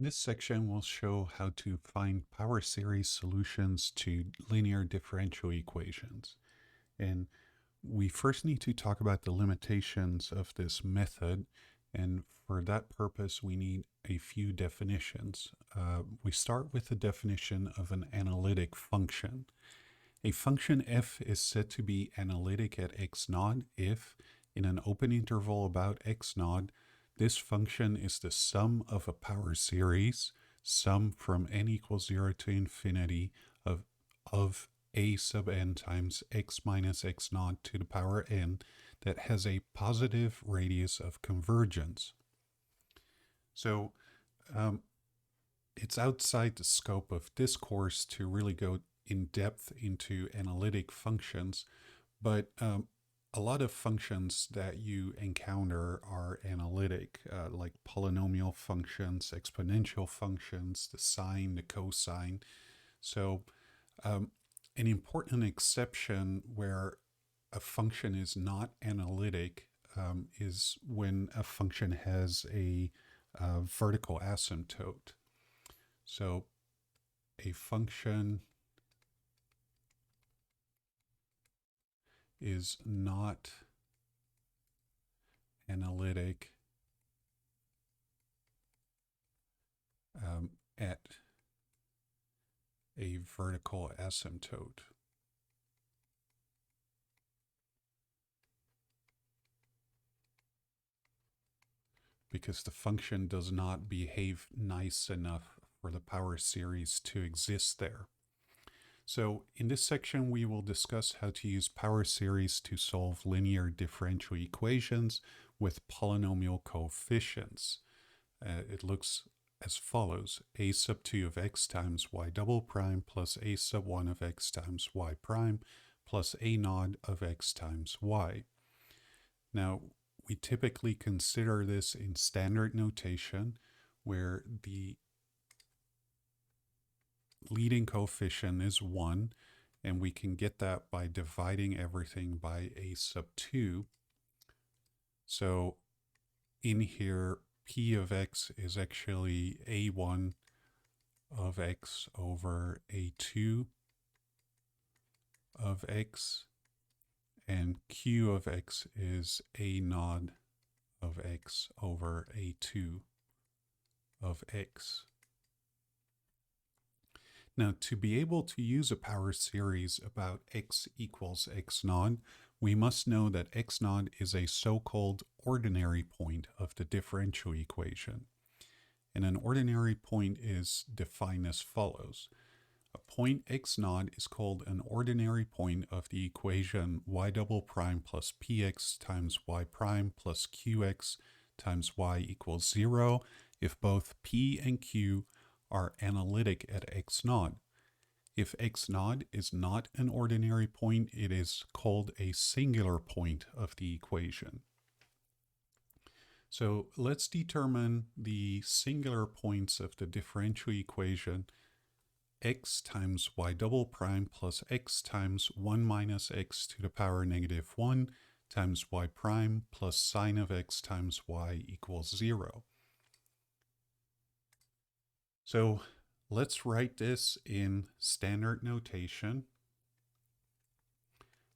This section will show how to find power series solutions to linear differential equations. And we first need to talk about the limitations of this method. And for that purpose, we need a few definitions. We start with the definition of an analytic function. A function f is said to be analytic at x naught if, in an open interval about x naught, this function is the sum of a power series, sum from n equals 0 to infinity of a sub n times x minus x naught to the power n that has a positive radius of convergence. So it's outside the scope of this course to really go in depth into analytic functions, but a lot of functions that you encounter are analytic, like polynomial functions, exponential functions, the sine, the cosine. So an important exception where a function is not analytic is when a function has a vertical asymptote. So a function is not analytic at a vertical asymptote. Because the function does not behave nice enough for the power series to exist there. So in this section, we will discuss how to use power series to solve linear differential equations with polynomial coefficients. It looks as follows: a sub 2 of x times y double prime plus a sub 1 of x times y prime plus a naught of x times y. Now, we typically consider this in standard notation, where the leading coefficient is 1, and we can get that by dividing everything by a sub 2. So in here, p of x is actually a1 of x over a2 of x, and q of x is a naught of x over a2 of x. Now, to be able to use a power series about x equals x naught, we must know that x naught is a so-called ordinary point of the differential equation. And an ordinary point is defined as follows. A point x naught is called an ordinary point of the equation y double prime plus px times y prime plus qx times y equals 0 if both p and q are analytic at x naught. If x naught is not an ordinary point, it is called a singular point of the equation. So let's determine the singular points of the differential equation x times y double prime plus x times 1 minus x to the power negative 1 times y prime plus sine of x times y equals 0. So let's write this in standard notation.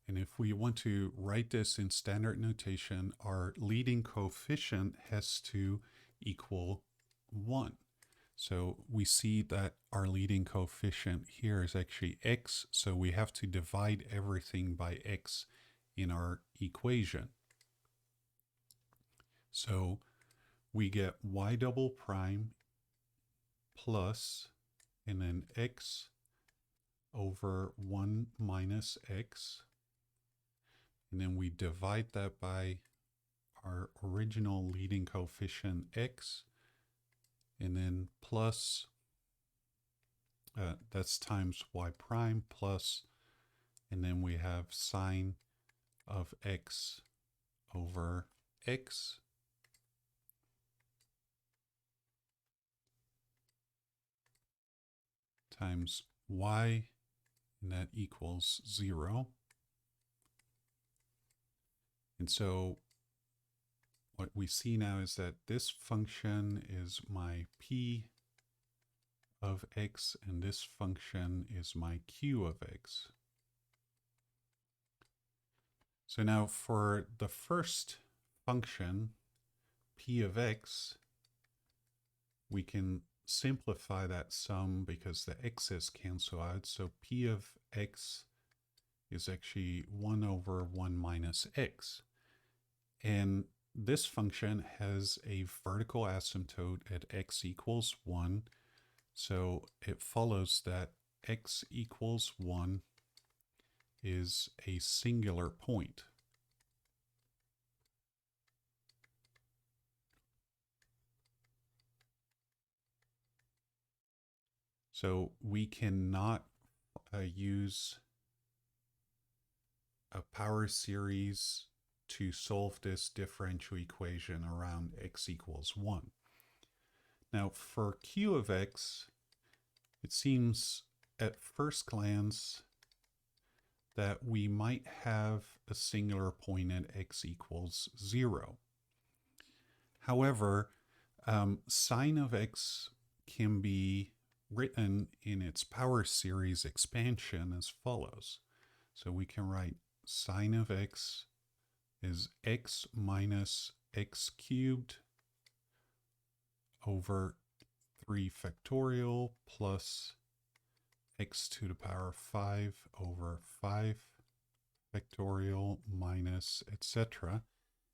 And if we want to write this in standard notation, our leading coefficient has to equal 1. So we see that our leading coefficient here is actually x, so we have to divide everything by x in our equation. So we get y double prime plus, and then x over 1 minus x, and then we divide that by our original leading coefficient x, and then plus, that's times y prime plus, and then we have sine of x over x times y, and that equals 0. And so what we see now is that this function is my p of x, and this function is my q of x. So now for the first function, p of x, we can simplify that sum because the x's cancel out. So p of x is actually 1 over 1 minus x. And this function has a vertical asymptote at x equals 1. So it follows that x equals 1 is a singular point. So we cannot use a power series to solve this differential equation around x equals 1. Now for q of x, it seems at first glance that we might have a singular point at x equals 0. However, sine of x can be written in its power series expansion as follows. So we can write sine of x is x minus x cubed over 3 factorial plus x to the power 5 over 5 factorial minus etc.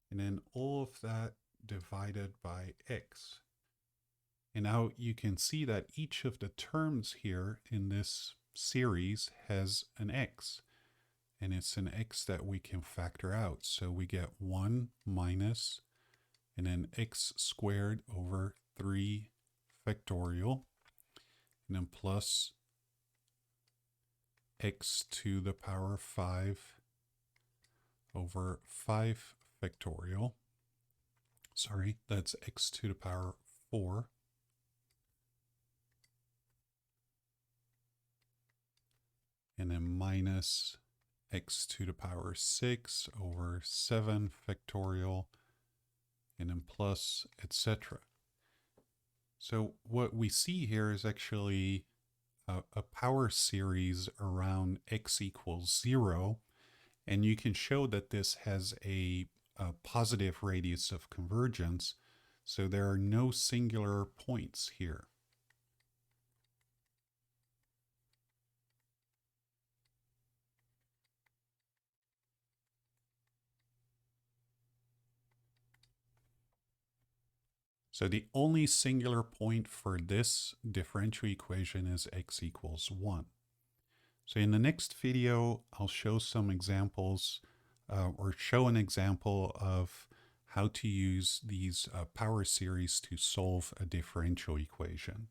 And then all of that divided by x. And now you can see that each of the terms here in this series has an x. And it's an x that we can factor out. So we get 1 minus, and then x squared over 3 factorial, and then plus x to the power 5 over 5 factorial. Sorry, that's x to the power 4. And then minus x to the power 6 over 7 factorial, and then plus, etc. So what we see here is actually a power series around x equals 0, and you can show that this has a positive radius of convergence, so there are no singular points here. So the only singular point for this differential equation is x equals 1. So in the next video, I'll show some examples or show an example of how to use these power series to solve a differential equation.